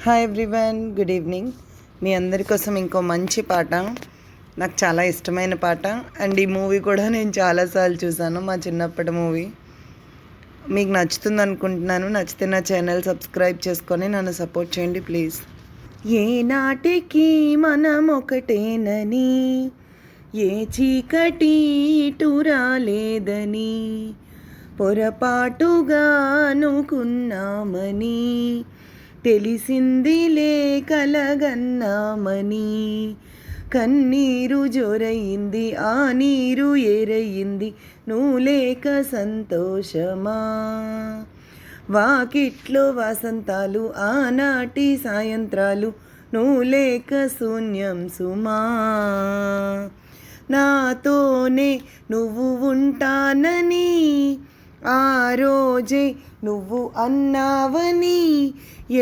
Hi everyone, good evening. మీ అందరి కోసం ఇంకో మంచి పాట, నాకు చాలా ఇష్టమైన పాట. అండ్ ఈ మూవీ కూడా నేను చాలాసార్లు చూసాను, మా చిన్నప్పటి మూవీ. మీకు నచ్చుతుంది అనుకుంటున్నాను. నచ్చితే నా ఛానల్ సబ్స్క్రైబ్ చేసుకొని నన్ను సపోర్ట్ చేయండి ప్లీజ్. ఏ నాటికి మనం ఒకటేనని, ఏ చీకటి ఇటు రాలేదని, పొరపాటుగా అనుకున్నామని, తెలిసిందిలే కలగన్నామని, కన్నీరు జొరయింది ఆ నీరు ఏరయింది, నువ్వు లేక సంతోషమా. వాకిట్లో వసంతాలు ఆనాటి సాయంత్రాలు, నువ్వు లేక శూన్యం సుమా. నాతోనే నువ్వు ఉంటానని ఆ రోజే నువ్వు అన్నావని,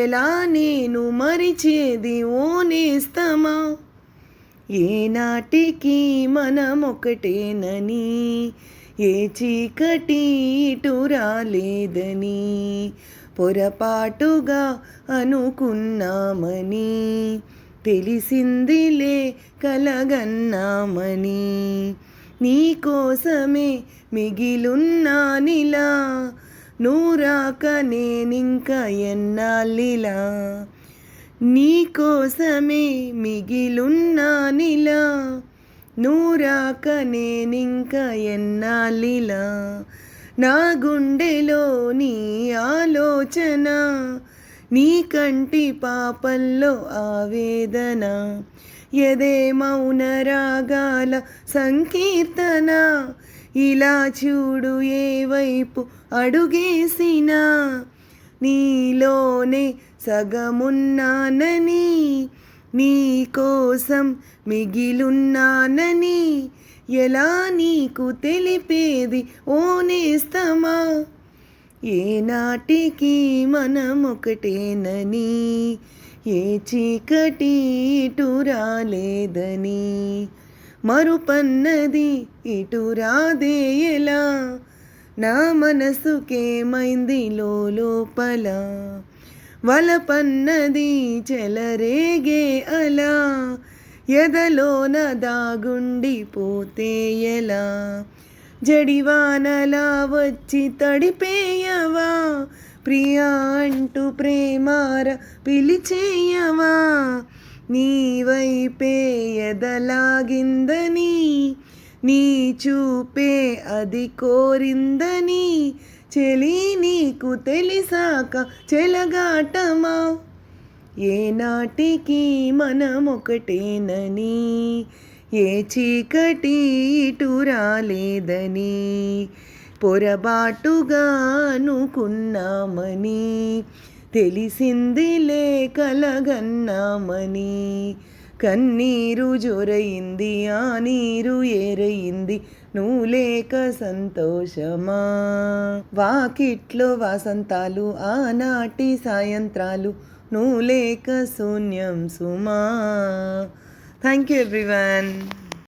ఎలా నేను మరిచేది ఓ నేస్తమా. ఏనాటికి మనం ఒకటేనని, ఏ చీకటి ఇటు రాలేదని, పొరపాటుగా అనుకున్నామని, తెలిసిందిలే కలగన్నామని, నీకోసమే మిగిలున్నానిలా, నూరాక నేనింక ఎన్నాళ్ళిలా. నీకోసమే మిగిలున్నానిలా, నూరాక నేనింక ఎన్నాళ్ళిలా. నా గుండెలో నీ ఆలోచన, నీ కంటి పాపల్లో ఆవేదన, ఎదే మౌన రాగాల సంకీర్తన. ఇలా చూడు ఏ వైపు అడుగేసినా, నీలోనే సగమున్నానని, నీ కోసం మిగిలున్నానని, ఎలా నీకు తెలిపేది ఓ నేస్తమా. ఏనాటికి మనం ఒకటేనని, ఏ చీకటి ఇటు రాలేదని, మరుపన్నది ఇటు రాదే ఎలా, నా మనసుకేమైంది లోపల, వలపన్నది చెలరేగే అలా, ఎదలోన దాగుండిపోతే ఎలా. జడివానలా వచ్చి తడిపేయవా, ప్రియా అంటూ ప్రేమార పిలిచేయవా, నీ వైపే ఎదలాగిందని, నీ చూపే అది కోరిందని, చెలి నీకు తెలిసాక చెలగాటమా. ఏనాటికి మనం ఒకటేనని, ఏ చీకటి ఇటు రాలేదని, పొరపాటుగా అనుకున్నామని, తెలిసిందిలే కలగన్నామని, కన్నీరు జొరయింది ఆ నీరు ఏరయింది, నువ్వు లేక సంతోషమా. వాకిట్లో వసంతాలు ఆనాటి సాయంత్రాలు, నువ్వు లేక శూన్యం సుమా. Thank you everyone.